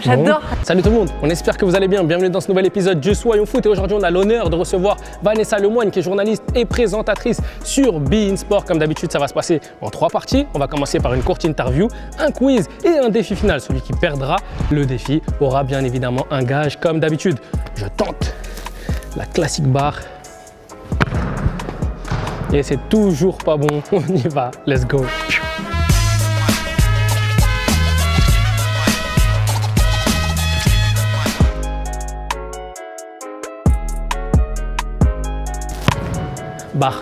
J'adore. Salut tout le monde, on espère que vous allez bien. Bienvenue dans ce nouvel épisode de Soyons Foot. Et aujourd'hui, on a l'honneur de recevoir Vanessa Lemoine, qui est journaliste et présentatrice sur beIN Sport. Comme d'habitude, ça va se passer en 3 parties. On va commencer par une courte interview, un quiz et un défi final. Celui qui perdra le défi aura bien évidemment un gage comme d'habitude. Je tente la classique barre. Et c'est toujours pas bon. On y va, let's go. Barre.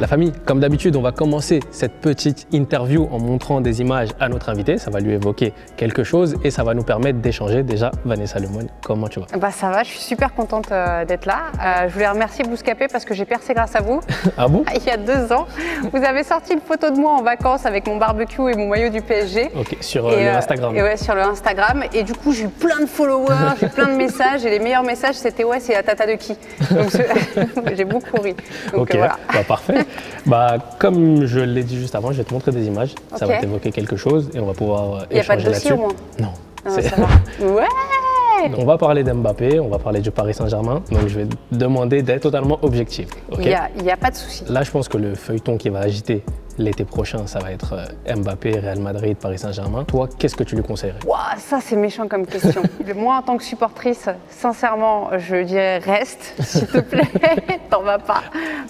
La famille, comme d'habitude, on va commencer cette petite interview en montrant des images à notre invité. Ça va lui évoquer quelque chose et ça va nous permettre d'échanger. Déjà, Vanessa Lemoine, comment tu vas? Bah ça va, je suis super contente d'être là. Je voulais remercier Bouscapé parce que j'ai percé grâce à vous. Ah bon? Il y a 2 ans, vous avez sorti une photo de moi en vacances avec mon barbecue et mon maillot du PSG. Ok, sur le Instagram. Et ouais, sur le Instagram. Et du coup, j'ai eu plein de followers, j'ai eu plein de messages. Et les meilleurs messages, c'était ouais, c'est la tata de qui? Donc j'ai beaucoup ri. Donc Ok, voilà. bah, parfait. Bah, comme je l'ai dit juste avant, je vais te montrer des images. Ça va Ok. t'évoquer quelque chose et on va pouvoir Il n'y a pas de échanger dossier là-dessus. au moins? Non. Non, c'est- ça va. Ouais. On va parler d'Mbappé, on va parler du Paris Saint-Germain. Donc, je vais te demander d'être totalement objectif. Ok. Il y a pas de souci. Là, je pense que le feuilleton qui va agiter l'été prochain, ça va être Mbappé, Real Madrid, Paris Saint-Germain. Toi, qu'est-ce que tu lui conseillerais? Ouah, ça c'est méchant comme question. Moi en tant que supportrice, sincèrement, je dirais reste, s'il te plaît, t'en vas pas.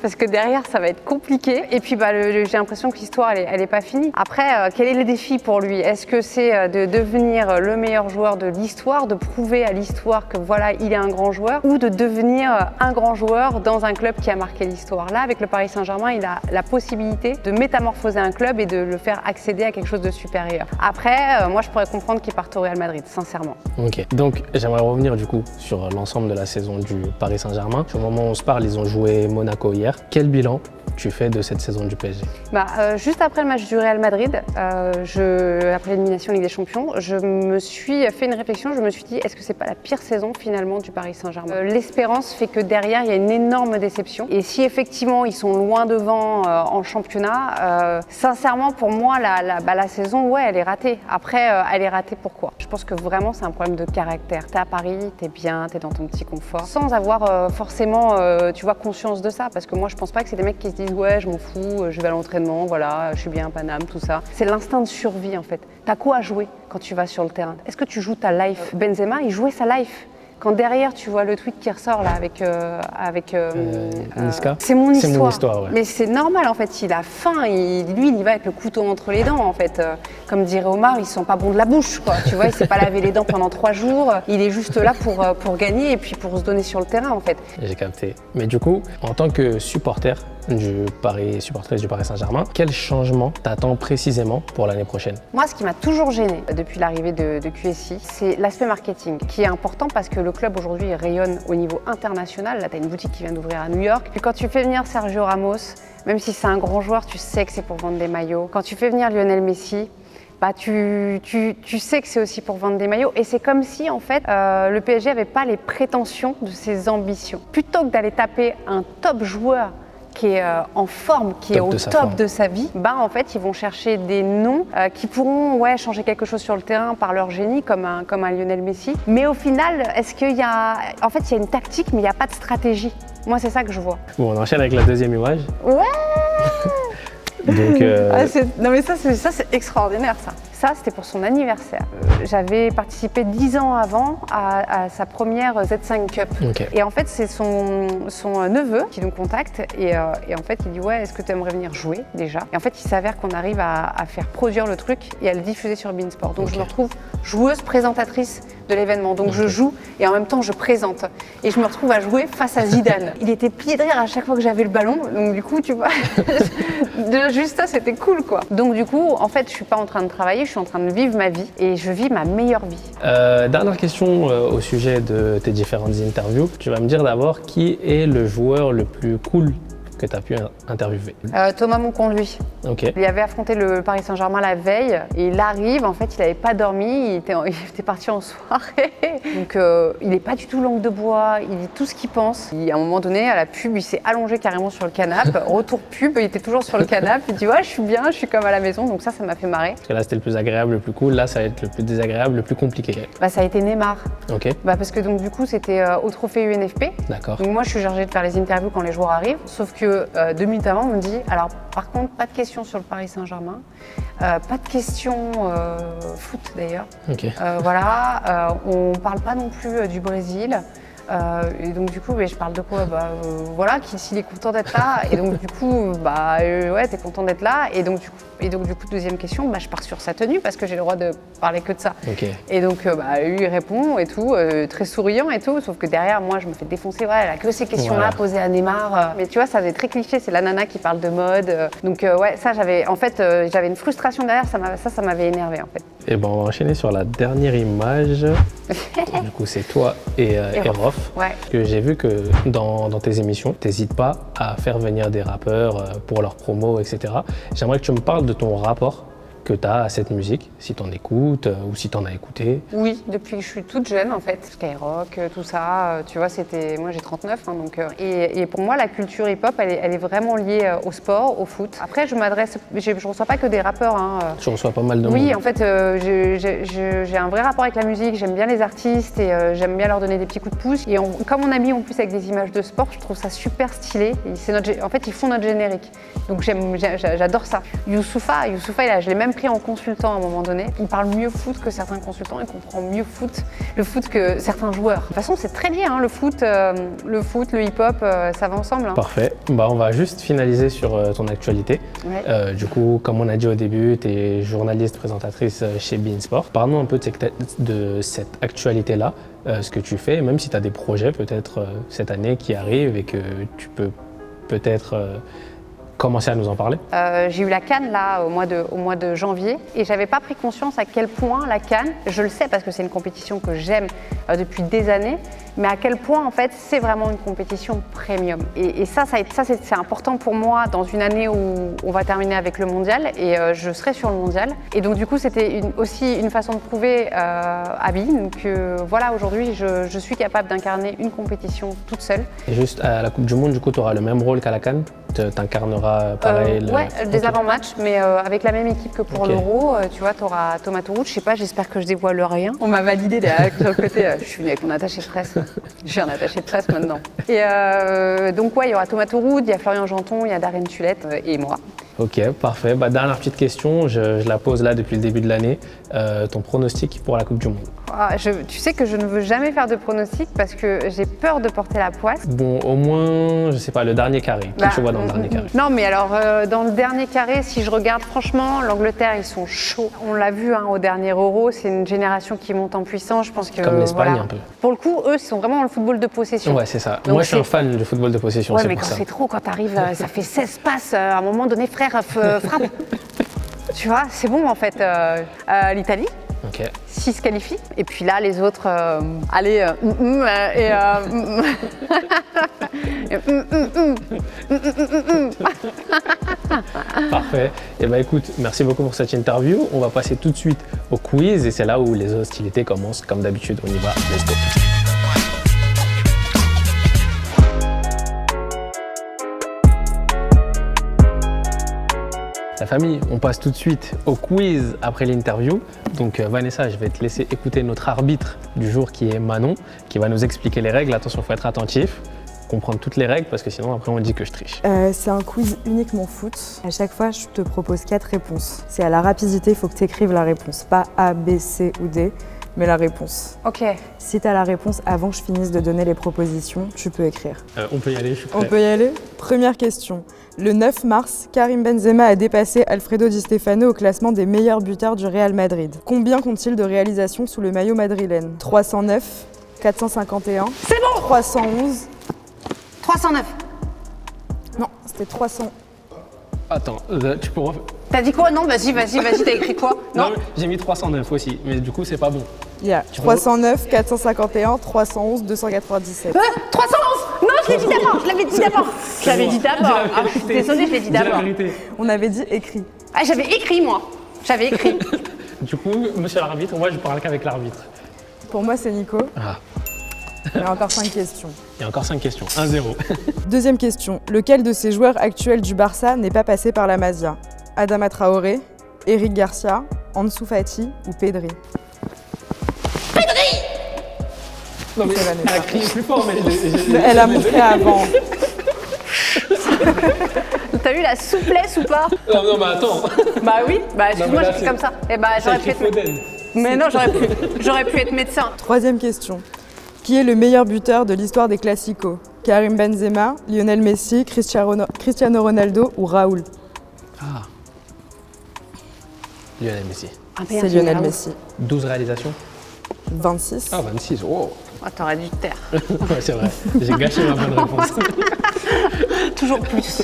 Parce que derrière ça va être compliqué. Et puis bah, j'ai l'impression que l'histoire elle est pas finie. Après, quel est le défi pour lui? Est-ce que c'est de devenir le meilleur joueur de l'histoire, de prouver à l'histoire que voilà, il est un grand joueur, ou de devenir un grand joueur dans un club qui a marqué l'histoire? Là, avec le Paris Saint-Germain, il a la possibilité de métamorphoser un club et de le faire accéder à quelque chose de supérieur. Après, moi je pourrais comprendre qu'il parte au Real Madrid, sincèrement. Ok, donc j'aimerais revenir du coup sur l'ensemble de la saison du Paris Saint-Germain. Au moment où on se parle, ils ont joué Monaco hier. Quel bilan tu fais de cette saison du PSG? Juste après le match du Real Madrid, après l'élimination Ligue des Champions, je me suis fait une réflexion, je me suis dit est-ce que c'est pas la pire saison finalement du Paris Saint-Germain? L'espérance fait que derrière il y a une énorme déception et si effectivement ils sont loin devant en championnat, sincèrement pour moi la saison ouais elle est ratée. Après elle est ratée pourquoi? Je pense que vraiment c'est un problème de caractère. T'es à Paris, t'es bien, t'es dans ton petit confort, sans avoir forcément tu vois conscience de ça parce que moi je pense pas que c'est des mecs qui se disent ouais je m'en fous, je vais à l'entraînement, voilà, je suis bien à Paname, tout ça. C'est l'instinct de survie en fait. T'as quoi à jouer quand tu vas sur le terrain? Est-ce que tu joues ta life? Benzema, il jouait sa life. Quand derrière tu vois le tweet qui ressort là avec Niska. c'est mon histoire. C'est mon histoire, ouais. Mais c'est normal en fait, il a faim, lui il y va avec le couteau entre les dents en fait. Comme dirait Omar, il sent pas bon de la bouche quoi. Tu vois, il s'est pas lavé les dents pendant 3 jours, il est juste là pour gagner et puis pour se donner sur le terrain en fait. J'ai capté. Mais du coup, en tant que supportrice du Paris Saint-Germain, quel changement t'attends précisément pour l'année prochaine? Moi, ce qui m'a toujours gêné depuis l'arrivée de QSI, c'est l'aspect marketing, qui est important parce que le club aujourd'hui rayonne au niveau international. Là, tu as une boutique qui vient d'ouvrir à New York. Puis quand tu fais venir Sergio Ramos, même si c'est un grand joueur, tu sais que c'est pour vendre des maillots. Quand tu fais venir Lionel Messi, bah tu sais que c'est aussi pour vendre des maillots. Et c'est comme si, en fait, le PSG n'avait pas les prétentions de ses ambitions. Plutôt que d'aller taper un top joueur qui est en forme, qui est au top de sa vie, bah en fait ils vont chercher des noms qui pourront changer quelque chose sur le terrain par leur génie, comme un Lionel Messi. Mais au final, est-ce qu'il y a... En fait, il y a une tactique, mais il n'y a pas de stratégie. Moi, c'est ça que je vois. Bon, on enchaîne avec la deuxième image. Ouais. Donc, non mais ça c'est extraordinaire ça. Ça c'était pour son anniversaire. J'avais participé 10 ans avant à sa première Z5 Cup. Ok. Et en fait c'est son neveu qui nous contacte et en fait il dit ouais est-ce que tu aimerais venir jouer déjà? Et en fait il s'avère qu'on arrive à faire produire le truc et à le diffuser sur beIN Sport. Donc je me retrouve joueuse présentatrice de l'événement. Donc je joue et en même temps je présente. Et je me retrouve à jouer face à Zidane. Il était plié de rire à chaque fois que j'avais le ballon. Donc du coup tu vois, juste ça c'était cool quoi. Donc du coup en fait je suis pas en train de travailler, je suis en train de vivre ma vie et je vis ma meilleure vie. Dernière question au sujet de tes différentes interviews. Tu vas me dire d'abord qui est le joueur le plus cool que tu as pu interviewer? Thomas Monconduit. Ok. Il avait affronté le Paris Saint-Germain la veille et il arrive, en fait, il n'avait pas dormi, il était parti en soirée. Donc, il n'est pas du tout langue de bois, il dit tout ce qu'il pense. À un moment donné, à la pub, il s'est allongé carrément sur le canapé. Retour pub, il était toujours sur le canapé. Il dit ouais, je suis bien, je suis comme à la maison. Donc ça m'a fait marrer. Parce que là, c'était le plus agréable, le plus cool. Là, ça va être le plus désagréable, le plus compliqué. Bah, ça a été Neymar. Ok. Bah, parce que donc du coup, c'était au trophée UNFP. D'accord. Donc moi, je suis chargée de faire les interviews quand les joueurs arrivent. Sauf que 2 minutes avant, on me dit alors par contre, pas de questions sur le Paris Saint-Germain, pas de questions foot d'ailleurs. Ok. Voilà, on parle pas non plus du Brésil. Et donc du coup, je parle de quoi? Voilà, s'il est content d'être là. Et donc du coup, ouais, t'es content d'être là. Et donc du coup, deuxième question, je pars sur sa tenue parce que j'ai le droit de parler que de ça. Ok. Et donc lui, il répond et tout, très souriant et tout. Sauf que derrière, moi, je me fais défoncer. Ouais, elle a que ces questions-là posées à Neymar. Mais tu vois, ça faisait très cliché. C'est la nana qui parle de mode. Donc ouais, ça, j'avais une frustration derrière. Ça m'avait énervé en fait. Et ben, on va enchaîner sur la dernière image. Du coup, c'est toi et Rof. Ouais. Que j'ai vu que dans tes émissions, t'hésites pas à faire venir des rappeurs pour leurs promos, etc. J'aimerais que tu me parles de ton rapport que tu as à cette musique, si tu en écoutes ou si tu en as écouté. Oui, depuis que je suis toute jeune en fait. Skyrock, tout ça, tu vois, moi j'ai 39, hein, donc, et pour moi la culture hip-hop elle est vraiment liée au sport, au foot. Après je reçois pas que des rappeurs. Hein. Tu reçois pas mal de monde. Oui, en fait j'ai un vrai rapport avec la musique, j'aime bien les artistes et j'aime bien leur donner des petits coups de pouce. Et comme on a mis en plus avec des images de sport, je trouve ça super stylé. En fait ils font notre générique, donc j'adore ça. Youssoupha, je l'ai même pris en consultant à un moment donné. Il parle mieux foot que certains consultants, il comprend mieux le foot que certains joueurs. De toute façon, c'est très lié, hein, le foot, le hip-hop, ça va ensemble. Hein. Parfait. On va juste finaliser sur ton actualité. Ouais. Du coup, comme on a dit au début, tu es journaliste, présentatrice chez beIN Sport. Parlons un peu de cette actualité-là, ce que tu fais, même si tu as des projets peut-être cette année qui arrivent et que tu peux peut-être commencer à nous en parler. J'ai eu la CAN là au mois de janvier et j'avais pas pris conscience à quel point la CAN, je le sais parce que c'est une compétition que j'aime depuis des années, mais à quel point en fait c'est vraiment une compétition premium. Et ça c'est important pour moi dans une année où on va terminer avec le mondial et je serai sur le mondial. Et donc du coup c'était aussi une façon de prouver à beIN que voilà, aujourd'hui je suis capable d'incarner une compétition toute seule. Et juste à la Coupe du Monde, du coup tu auras le même rôle qu'à la CAN? T'incarneras pareil des avant-matchs, mais avec la même équipe que pour l'Euro. Tu vois, tu auras Thomas Touroud, je sais pas, j'espère que je dévoile rien. On m'a validé derrière, sur le côté, je suis venue avec mon attaché de presse. Je suis un attaché de presse maintenant. Et donc ouais, il y aura Thomas Touroud, il y a Florian Janton, il y a Darren Tulette et moi. Ok, parfait. Dernière petite question, je la pose là depuis le début de l'année. Ton pronostic pour la Coupe du Monde? Tu sais que je ne veux jamais faire de pronostic parce que j'ai peur de porter la poisse. Bon, au moins, je sais pas, le dernier carré. Qui tu vois dans le dernier carré? Non, mais alors, dans le dernier carré, si je regarde franchement, l'Angleterre, ils sont chauds. On l'a vu au dernier Euro, c'est une génération qui monte en puissance. Je pense que comme l'Espagne un peu. Pour le coup, eux, ils sont vraiment dans le football de possession. Ouais, c'est ça. Donc, moi, je suis un fan du football de possession. Ouais, mais quand c'est trop, quand t'arrives, ça fait 16 passes, à un moment donné, frère, frappe. Tu vois, c'est bon en fait. L'Italie. Ok. 6 se qualifient. Et puis là, les autres, Parfait. Et écoute, merci beaucoup pour cette interview. On va passer tout de suite au quiz et c'est là où les hostilités commencent. Comme d'habitude, on y va. Let's go. La famille, on passe tout de suite au quiz après l'interview. Donc Vanessa, je vais te laisser écouter notre arbitre du jour qui est Manon, qui va nous expliquer les règles. Attention, il faut être attentif, comprendre toutes les règles parce que sinon après on dit que je triche. C'est un quiz uniquement foot. À chaque fois, je te propose 4 réponses. C'est à la rapidité, il faut que tu écrives la réponse. Pas A, B, C ou D, mais la réponse. Ok. Si tu as la réponse avant que je finisse de donner les propositions, tu peux écrire. On peut y aller, je suis prêt. On peut y aller. Première question. Le 9 mars, Karim Benzema a dépassé Alfredo Di Stefano au classement des meilleurs buteurs du Real Madrid. Combien compte-t-il de réalisations sous le maillot madrilène? 309, 451, c'est bon, 311. 309. Non, c'était 300. Attends, tu peux refaire. T'as dit quoi? Non, vas-y, t'as écrit quoi? Non, j'ai mis 309 aussi, mais du coup c'est pas bon. Il y a 309, 451, 311, 297. 311. Non, je l'ai dit d'abord, je l'avais dit d'abord. Je l'avais dit d'abord. Ah, je suis désolée, je l'ai dit d'abord. On avait dit écrit. Ah, j'avais écrit, moi. J'avais écrit. Du coup, monsieur l'arbitre, moi je parle qu'avec l'arbitre. Pour moi, c'est Nico. Ah, Il y a encore 5 questions. il y a encore 5 questions. 1-0. Deuxième question. Lequel de ces joueurs actuels du Barça n'est pas passé par la Masia? Adama Traoré, Eric Garcia, Ansu Fati ou Pedri? Non mais C'est Vanessa. elle a crié plus fort, mais Elle a montré avant. T'as vu la souplesse ou pas? Non mais attends. Bah oui, bah excuse-moi, là, je fais c'est- comme ça. Eh bah Ça j'aurais pu écrit être. Foden. Mais non, j'aurais pu être médecin. Troisième question. Qui est le meilleur buteur de l'histoire des Classicos? Karim Benzema, Lionel Messi, Cristiano Ronaldo ou Raoul? Ah. Lionel Messi. Ah, C'est Lionel Messi. 12 réalisations. 26. Ah 26, wow. Oh, t'aurais dû te taire. Ouais, c'est vrai. J'ai gâché ma bonne réponse. Toujours plus.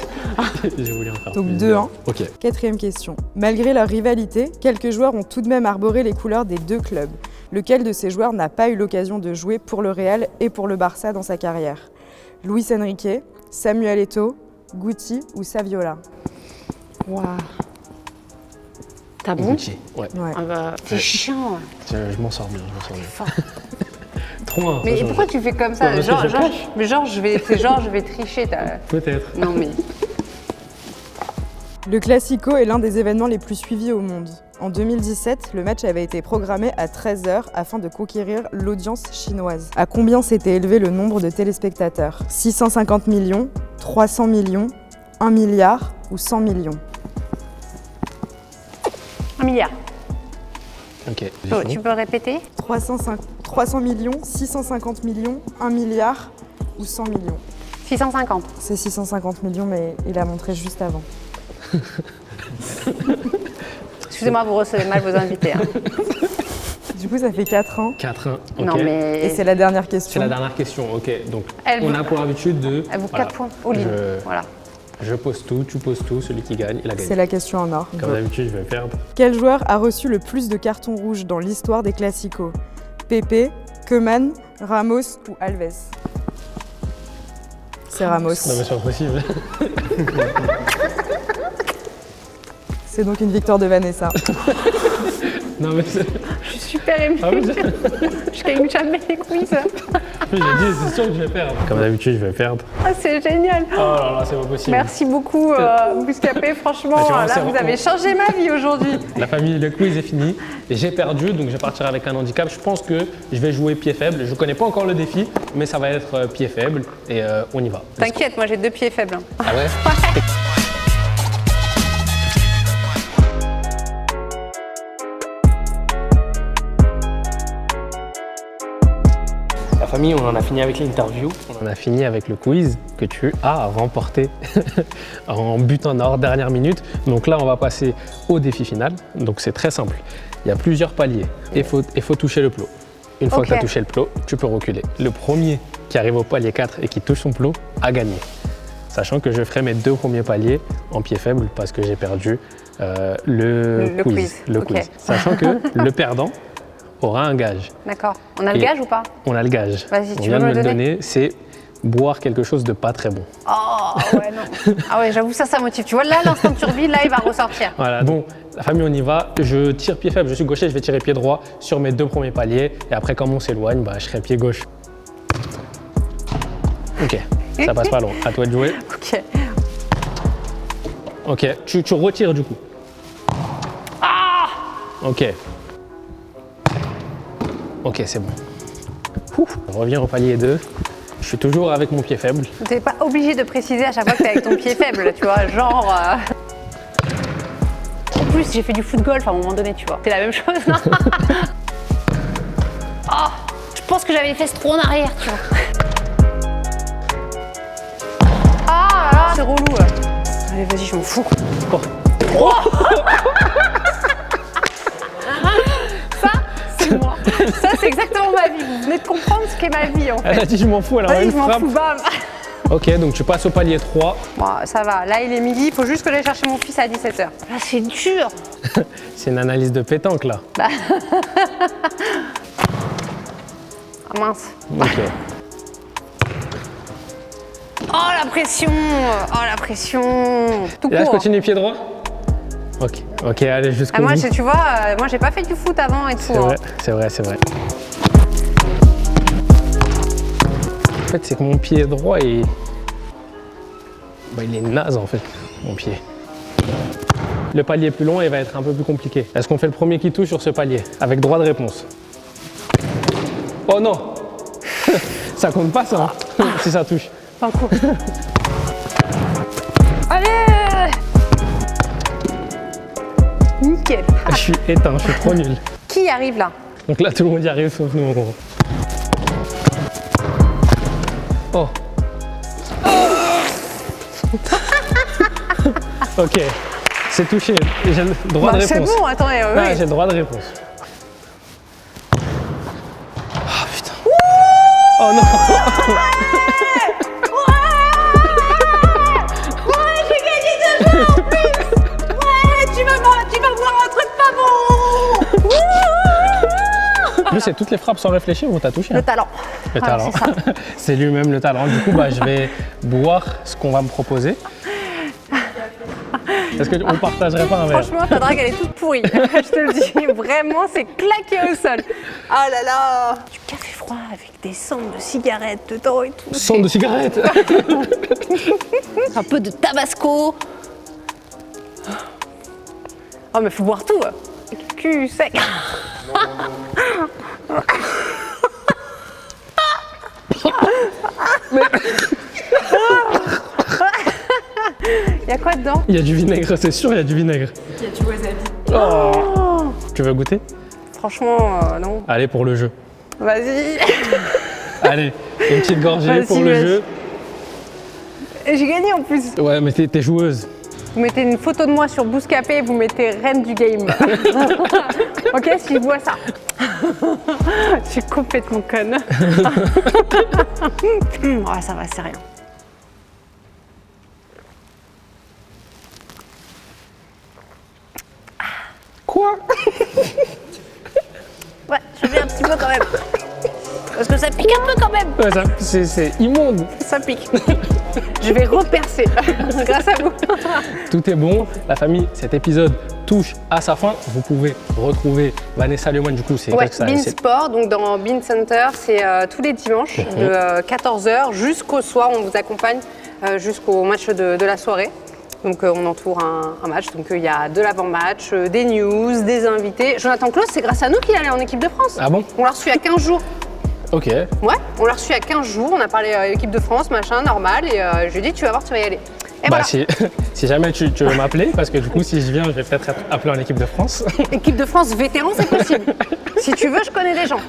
J'ai voulu en faire Donc plus. 2-1. Ok. Quatrième question. Malgré leur rivalité, quelques joueurs ont tout de même arboré les couleurs des deux clubs. Lequel de ces joueurs n'a pas eu l'occasion de jouer pour le Real et pour le Barça dans sa carrière? Luis Enrique, Samuel Eto'o, Guti ou Saviola? Waouh. T'as bon? Gucci. Ouais. Ouais. Ah bah, c'est chiant. Je m'en sors bien, je m'en sors bien. Fort. 3-1. Mais attention, pourquoi tu fais comme ça? Ouais, parce que je cache. Mais genre, je vais tricher. Peut-être. Non mais. Le Classico est l'un des événements les plus suivis au monde. En 2017, le match avait été programmé à 13h afin de conquérir l'audience chinoise. À combien s'était élevé le nombre de téléspectateurs? 650 millions, 300 millions, 1 milliard ou 100 millions? 1 milliard. Ok. Oh, tu peux répéter? 300 millions, 650 millions, 1 milliard ou 100 millions? 650. C'est 650 millions, mais il a montré juste avant. Excusez-moi, vous recevez mal vos invités. Hein. Du coup, ça fait 4-1. 4-1. Ok. Non Et mais. c'est la dernière C'est question. la dernière question. Ok. Donc, Elle on vaut- a pour habitude de. Elle vaut voilà. 4 points. All-in. Voilà. Je pose tout, tu poses tout. Celui qui gagne, il a C'est gagné. la question en or. Comme d'habitude, je vais perdre. Quel joueur a reçu le plus de cartons rouges dans l'histoire des Classicos? Pepe, Koeman, Ramos ou Alves? C'est Ramos. Non, mais c'est impossible. C'est donc une victoire de Vanessa. Non, mais c'est. Je suis super émue. Ah oui, Je gagne jamais les quiz. j'ai dit, c'est sûr que je vais perdre. Comme d'habitude, je vais perdre. Ah, c'est génial. Oh là là, c'est pas possible. Merci beaucoup, Bouscapé. Franchement, Bah, tu vois, là, c'est vous vraiment- avez changé ma vie aujourd'hui. La famille, le quiz est fini. Et j'ai perdu, donc je vais partir avec un handicap. Je pense que je vais jouer pied faible. Je connais pas encore le défi, mais ça va être pied faible. Et on y va. T'inquiète, moi j'ai 2 pieds faibles. Hein. Ah ouais? La famille, on en a fini avec l'interview. On en a fini avec le quiz que tu as remporté en but en or, dernière minute. Donc là, on va passer au défi final. Donc c'est très simple. Il y a plusieurs paliers et il faut toucher le plot. Une fois Ok. que tu as touché le plot, tu peux reculer. Le premier qui arrive au palier 4 et qui touche son plot a gagné. Sachant que je ferai mes 2 premiers paliers en pied faible parce que j'ai perdu le quiz. Le ok. quiz. Sachant que le perdant aura un gage. D'accord. On a le Et- gage ou pas? On a le gage. Vas-y, On tu vient veux de me le donner c'est boire quelque chose de pas très bon. Oh, ouais, non. Ah ouais, j'avoue, ça motive. Tu vois, là, l'instant de survie, là, il va ressortir. Voilà, bon, la famille, on y va. Je tire pied faible, je suis gaucher, je vais tirer pied droit sur mes 2 premiers paliers. Et après, comme on s'éloigne, bah, je serai pied gauche. Ok, ça passe pas long. À toi de jouer. Ok. Ok, tu retires du coup. Ok. Ok, c'est bon. Ouf. On revient au palier 2. Je suis toujours avec mon pied faible. T'es pas obligé de préciser à chaque fois que t'es avec ton pied faible, tu vois, genre. En plus, j'ai fait du foot golf à un moment donné, tu vois. C'est la même chose, non? Oh, je pense que j'avais les fesses trop en arrière, tu vois. Ah là là, c'est relou. Allez, vas-y, je m'en fous. Oh. Ça, c'est moi. Ça, c'est exactement ma vie. Vous venez de comprendre ce qu'est ma vie, en fait. Elle a dit je m'en fous, elle a Vas-y, une je m'en frappe. fous, bam. Ok, donc tu passes au palier 3. Bon, ça va. Là, il est midi. Il faut juste que j'aille chercher mon fils à 17h. Là, c'est dur. C'est une analyse de pétanque là. Ah mince. Ok. Oh la pression. Oh la pression. Tout Et là, je court. continue pied droit. Ok, allez jusqu'au Moi, bout. tu vois, moi j'ai pas fait du foot avant et tout. C'est vrai, c'est vrai, c'est vrai. En fait, c'est que mon pied droit il est naze en fait, mon pied. Le palier plus long, il va être un peu plus compliqué. Est-ce qu'on fait le premier qui touche sur ce palier avec droit de réponse? Oh non. Ça compte pas ça, hein, si ça touche. Pas court. Allez. Nickel. Je suis éteint, je suis trop nul. Qui arrive là? Donc là, tout le monde y arrive sauf nous en gros. Oh. Ok, c'est touché. J'ai le droit de C'est réponse. bon, attendez. Ouais, Oui. j'ai le droit de réponse. Ah putain. Oh non. J'ai gagné 2 jeux en plus. Ouais, tu vas voir un truc pas bon. En plus, c'est toutes les frappes sans réfléchir ou t'as touché? Le Hein. talent. Le Voilà, talent. c'est ça. C'est lui-même le talent. Du coup, je vais boire ce qu'on va me proposer. Est-ce qu'on partagerait pas un verre? Franchement, ta drague, elle est toute pourrie. Je te le dis, vraiment, c'est claqué au sol. Ah là là. Du café froid avec des cendres de cigarettes dedans et tout. Son de cigarette. Un peu de tabasco. Oh, mais faut boire tout. Cul sec. Il y a quoi dedans? Il y a du vinaigre, c'est sûr, il y a du vinaigre. Il y a du wasabi. Oh. Tu veux goûter? Franchement, non. Allez pour le jeu. Vas-y. Allez, une petite gorgée Vas-y, pour le vas-y. jeu. Et j'ai gagné en plus. Ouais, mais t'es joueuse. Vous mettez une photo de moi sur Bouscapé et vous mettez reine du game. Ok, si je vois ça. Je suis complètement conne. Ah, ça va, c'est rien. Quoi? Ouais, je vais un petit peu quand même. Parce que ça pique un peu quand même. Ouais, c'est immonde. Ça pique. Je vais repercer grâce à vous. Tout est bon. La famille, cet épisode touche à sa fin. Vous pouvez retrouver Vanessa Lemoine, du coup, c'est Ouais, qu'est-ce que ça Bean c'est- Sport, donc dans Bean Center, c'est tous les dimanches de 14h jusqu'au soir. On vous accompagne jusqu'au match de la soirée. Donc on entoure un match, donc il y a de l'avant-match, des news, des invités. Jonathan Klaus, c'est grâce à nous qu'il est allé en équipe de France. Ah bon? On l'a reçu à 15 jours. Ok. Ouais, on l'a reçu à 15 jours, on a parlé équipe de France, machin, normal, et je lui ai dit, tu vas voir, tu vas y aller. Et voilà, si jamais tu veux m'appeler, parce que du coup, si je viens, je vais peut-être être appelé en équipe de France. équipe de France vétéran, c'est possible. Si tu veux, je connais des gens.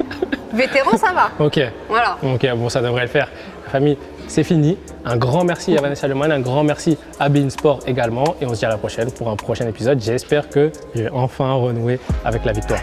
Vétéran, ça va. Ok. Voilà. Ok, bon, ça devrait le faire. La famille, c'est fini. Un grand merci à Vanessa Lemoine, un grand merci à Bean Sport également. Et on se dit à la prochaine pour un prochain épisode. J'espère que je vais enfin renouer avec la victoire.